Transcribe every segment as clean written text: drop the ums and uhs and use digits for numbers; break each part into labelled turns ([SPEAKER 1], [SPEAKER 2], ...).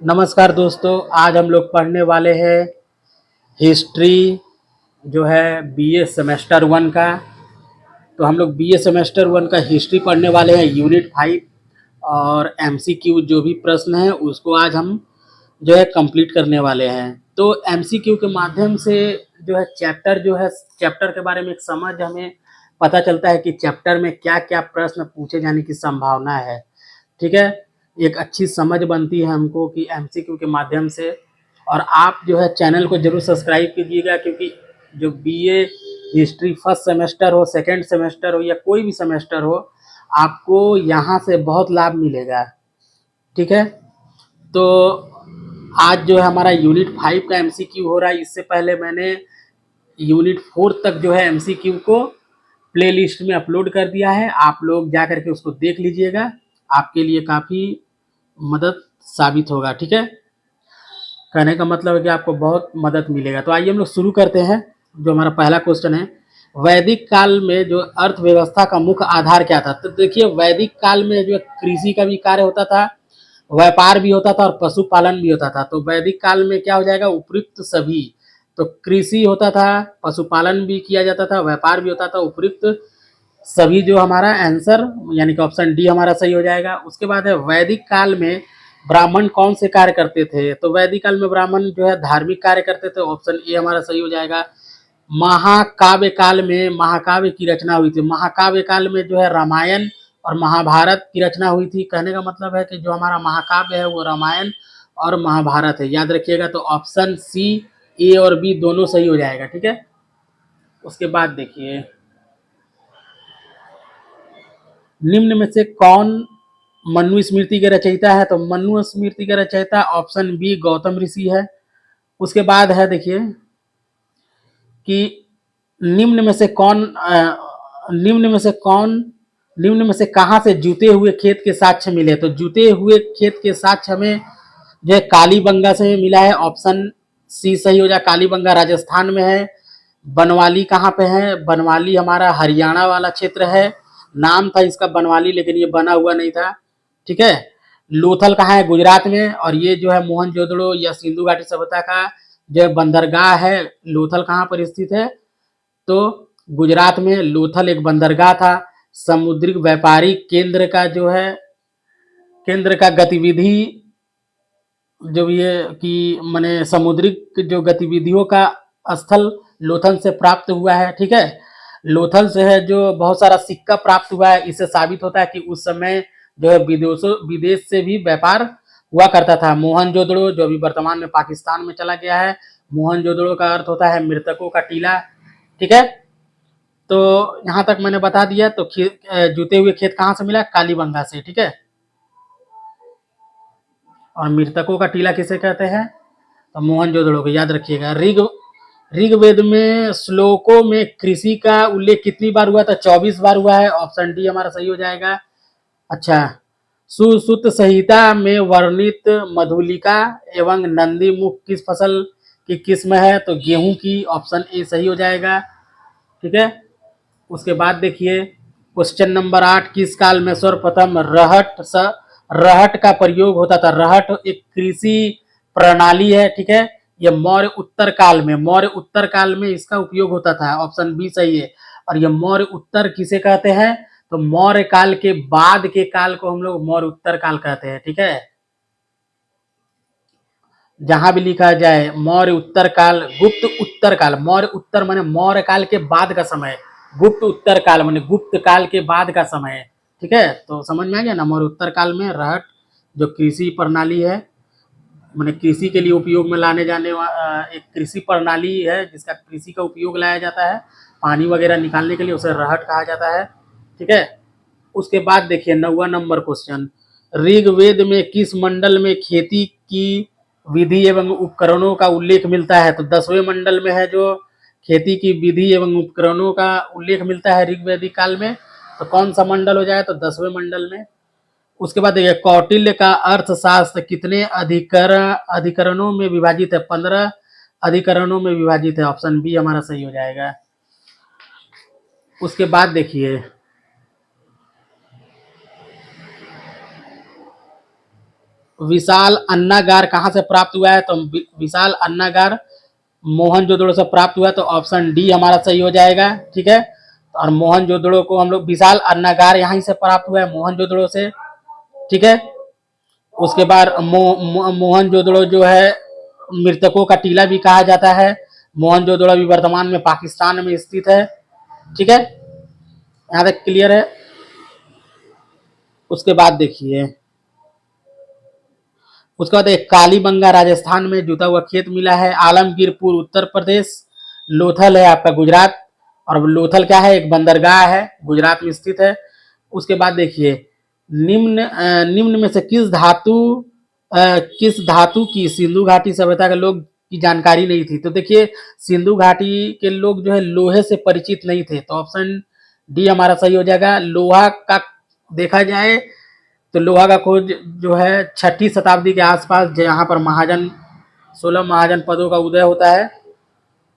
[SPEAKER 1] नमस्कार दोस्तों, आज हम लोग पढ़ने वाले हैं हिस्ट्री जो है बीए सेमेस्टर वन का। तो हम लोग बीए सेमेस्टर वन का हिस्ट्री पढ़ने वाले हैं यूनिट 5 और एमसीक्यू जो भी प्रश्न है उसको आज हम जो है कंप्लीट करने वाले हैं। तो एमसीक्यू के माध्यम से जो है चैप्टर के बारे में एक समझ हमें पता चलता है कि चैप्टर में क्या क्या प्रश्न पूछे जाने की संभावना है। ठीक है, एक अच्छी समझ बनती है हमको कि एमसीक्यू के माध्यम से। और आप जो है चैनल को जरूर सब्सक्राइब कीजिएगा, क्योंकि जो बीए हिस्ट्री फर्स्ट सेमेस्टर हो, सेकंड सेमेस्टर हो या कोई भी सेमेस्टर हो, आपको यहाँ से बहुत लाभ मिलेगा। ठीक है, तो आज जो है हमारा यूनिट 5 का एमसीक्यू हो रहा है। इससे पहले मैंने यूनिट 4 तक जो है एमसीक्यू को प्लेलिस्ट में अपलोड कर दिया है, आप लोग जा करके उसको देख लीजिएगा, आपके लिए काफ़ी मदद साबित होगा। ठीक है, कहने का मतलब है कि आपको बहुत मदद मिलेगा। तो आइए हम लोग शुरू करते हैं। जो हमारा पहला क्वेश्चन है, वैदिक काल में जो अर्थव्यवस्था का मुख्य आधार क्या था? तो देखिए, वैदिक काल में जो कृषि का भी कार्य होता था, व्यापार भी होता था और पशुपालन भी होता था। तो वैदिक काल में क्या हो जाएगा? उपयुक्त सभी। तो कृषि होता था, पशुपालन भी किया जाता था, व्यापार भी होता था, उपयुक्त सभी जो हमारा आंसर यानी कि ऑप्शन डी हमारा सही हो जाएगा। उसके बाद है, वैदिक काल में ब्राह्मण कौन से कार्य करते थे? तो वैदिक काल में ब्राह्मण जो है धार्मिक कार्य करते थे, ऑप्शन ए हमारा सही हो जाएगा। महाकाव्य काल में महाकाव्य की रचना हुई थी। महाकाव्य काल में जो है रामायण और महाभारत की रचना हुई थी। कहने का मतलब है कि जो हमारा महाकाव्य है वो रामायण और महाभारत है, याद रखिएगा। तो ऑप्शन सी, ए और बी दोनों सही हो जाएगा। ठीक है, उसके बाद देखिए, निम्न में से कौन मनुस्मृति के रचयिता है? तो मनुस्मृति के रचयिता ऑप्शन बी गौतम ऋषि है। उसके बाद है देखिए कि निम्न में से कौन निम्न में से कौन निम्न में से कहाँ से जुते हुए खेत के साक्ष्य मिले? तो जुते हुए खेत के साक्ष्य हमें जो है कालीबंगा से मिला है, ऑप्शन सी सही हो जाए। कालीबंगा राजस्थान में है। बनवाली कहाँ पे है? बनवाली हमारा हरियाणा वाला क्षेत्र है। नाम था इसका बनवाली, लेकिन ये बना हुआ नहीं था। ठीक है, लोथल कहाँ है? गुजरात में। और ये जो है मोहनजोदड़ो या सिंधु घाटी सभ्यता का जो बंदरगाह है, लोथल कहाँ पर स्थित है? तो गुजरात में लोथल एक बंदरगाह था। समुद्री व्यापारिक केंद्र का जो है केंद्र का गतिविधि जो ये कि माने समुद्रिक जो गतिविधियों का स्थल लोथल से प्राप्त हुआ है। ठीक है, लोथल से है जो बहुत सारा सिक्का प्राप्त हुआ है। इससे साबित होता है कि उस समय जो है विदेश से भी व्यापार हुआ करता था। मोहनजोदड़ो जो अभी वर्तमान में पाकिस्तान में चला गया है, मोहनजोदड़ो का अर्थ होता है मृतकों का टीला। ठीक है, तो यहाँ तक मैंने बता दिया। तो जुते हुए खेत कहाँ से मिला? कालीबंगा से। ठीक है, और मृतकों का टीला किसे कहते हैं? तो मोहनजोदड़ो को याद रखिएगा। ऋग्वेद में श्लोकों में कृषि का उल्लेख कितनी बार हुआ था? 24 बार हुआ है, ऑप्शन डी हमारा सही हो जाएगा। अच्छा, सुश्रुत संहिता में वर्णित मधुलिका एवं नंदी मुख किस फसल की किस्म है? तो गेहूं की, ऑप्शन ए सही हो जाएगा। ठीक है, उसके बाद देखिए क्वेश्चन नंबर 8, किस काल में सर्वप्रथम रहट का प्रयोग होता था? रहट एक कृषि प्रणाली है। ठीक है, ये मौर्य उत्तर काल में इसका उपयोग होता था, ऑप्शन बी सही है। और ये मौर्य उत्तर किसे कहते हैं? तो मौर्य काल के बाद के काल को हम लोग मौर्य उत्तर काल कहते हैं। ठीक है, जहां भी लिखा जाए मौर्य उत्तर काल, गुप्त उत्तर काल, मौर्य उत्तर माने मौर्य काल के बाद का समय, गुप्त उत्तर काल माने गुप्त काल के बाद का समय। ठीक है, तो समझ में आ गया ना। मौर्य उत्तर काल में रहट जो कृषि प्रणाली है, माने कृषि के लिए उपयोग में लाने जाने एक कृषि प्रणाली है जिसका कृषि का उपयोग लाया जाता है पानी वगैरह निकालने के लिए, उसे रहट कहा जाता है। ठीक है, उसके बाद देखिए 9वां नंबर क्वेश्चन, ऋग्वेद में किस मंडल में खेती की विधि एवं उपकरणों का उल्लेख मिलता है? तो 10वें मंडल में है जो खेती की विधि एवं उपकरणों का उल्लेख मिलता है ऋग्वेदिक काल में। तो कौन सा मंडल हो जाए? तो 10वें मंडल में। उसके बाद देखिए, कौटिल्य का अर्थशास्त्र कितने अधिकरणों में विभाजित है? 15 अधिकरणों में विभाजित है, ऑप्शन बी हमारा सही हो जाएगा। उसके बाद देखिए विशाल अन्नागार कहाँ से प्राप्त हुआ है, तो विशाल अन्नागार मोहनजोदड़ो से प्राप्त हुआ है, तो ऑप्शन डी हमारा सही हो जाएगा। ठीक है, और मोहनजोदड़ो को हम लोग विशाल अन्नागार यहीं से प्राप्त हुआ है, मोहनजोदड़ो से। ठीक है, उसके बाद मोहनजोदड़ो जो है मृतकों का टीला भी कहा जाता है। मोहनजोदड़ो अभी वर्तमान में पाकिस्तान में स्थित है। ठीक है, यहाँ तक क्लियर है। उसके बाद देखिए, उसके बाद एक कालीबंगा राजस्थान में जुता हुआ खेत मिला है। आलमगीरपुर उत्तर प्रदेश। लोथल है आपका गुजरात, और लोथल क्या है, एक बंदरगाह है, गुजरात में स्थित है। उसके बाद देखिए, निम्न में से किस धातु की सिंधु घाटी सभ्यता के लोग की जानकारी नहीं थी। तो देखिए, सिंधु घाटी के लोग जो है लोहे से परिचित नहीं थे, तो ऑप्शन डी हमारा सही हो जाएगा। लोहा का देखा जाए तो लोहा का खोज जो है 6ठी शताब्दी के आसपास, जहाँ पर 16 महाजन पदों का उदय होता है।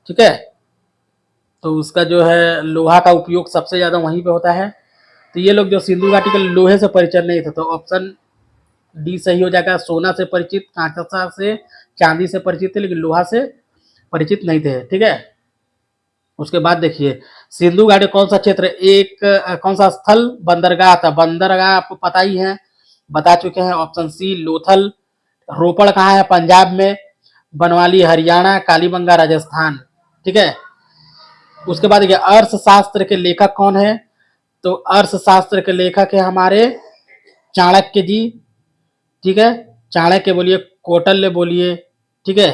[SPEAKER 1] ठीक है, तो उसका जो है लोहा का उपयोग सबसे ज़्यादा वहीं पे होता है। तो ये लोग जो सिंधु घाटी के लोहे से परिचित नहीं थे, तो ऑप्शन डी सही हो जाएगा। सोना से परिचित, कांसा से, चांदी से परिचित थे, लेकिन लोहा से परिचित नहीं थे। ठीक है, उसके बाद देखिए, सिंधु घाटी कौन सा क्षेत्र, कौन सा स्थल बंदरगाह था। बंदरगाह आपको पता ही है, बता चुके हैं, ऑप्शन सी लोथल। रोपड़ कहाँ है, पंजाब में। बनवाली हरियाणा। कालीबंगा राजस्थान। ठीक है, उसके बाद देखिए, अर्थशास्त्र के लेखक कौन है, तो अर्थशास्त्र के लेखक है हमारे चाणक्य जी। ठीक है, चाणक्य बोलिए, कौटिल्य बोलिए। ठीक है,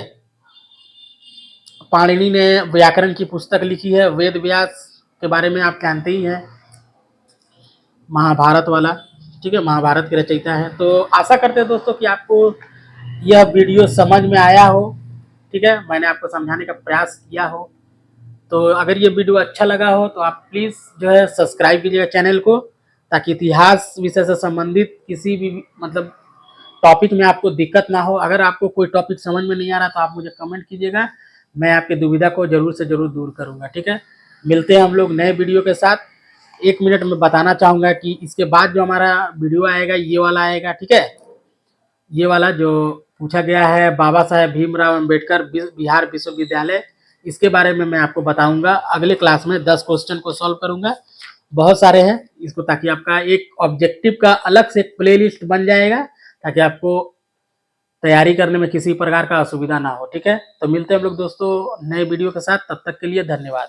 [SPEAKER 1] पाणिनि ने व्याकरण की पुस्तक लिखी है। वेद व्यास के बारे में आप जानते ही हैं, महाभारत वाला। ठीक है, महाभारत के रचयिता है। तो आशा करते हैं दोस्तों कि आपको यह वीडियो समझ में आया हो। ठीक है, मैंने आपको समझाने का प्रयास किया हो। तो अगर ये वीडियो अच्छा लगा हो तो आप प्लीज़ जो है सब्सक्राइब कीजिएगा चैनल को, ताकि इतिहास विषय से संबंधित किसी भी मतलब टॉपिक में आपको दिक्कत ना हो। अगर आपको कोई टॉपिक समझ में नहीं आ रहा तो आप मुझे कमेंट कीजिएगा, मैं आपकी दुविधा को जरूर से जरूर दूर करूँगा। ठीक है, मिलते हैं हम लोग नए वीडियो के साथ। 1 मिनट में बताना चाहूँगा कि इसके बाद जो हमारा वीडियो आएगा ये वाला आएगा। ठीक है, ये वाला जो पूछा गया है बाबा साहेब भीमराव अम्बेडकर बिहार विश्वविद्यालय, इसके बारे में मैं आपको बताऊंगा अगले क्लास में। 10 क्वेश्चन को सॉल्व करूंगा, बहुत सारे हैं इसको, ताकि आपका एक ऑब्जेक्टिव का अलग से एक प्लेलिस्ट बन जाएगा, ताकि आपको तैयारी करने में किसी प्रकार का असुविधा ना हो। ठीक है, तो मिलते हैं हम लोग दोस्तों नए वीडियो के साथ, तब तक के लिए धन्यवाद।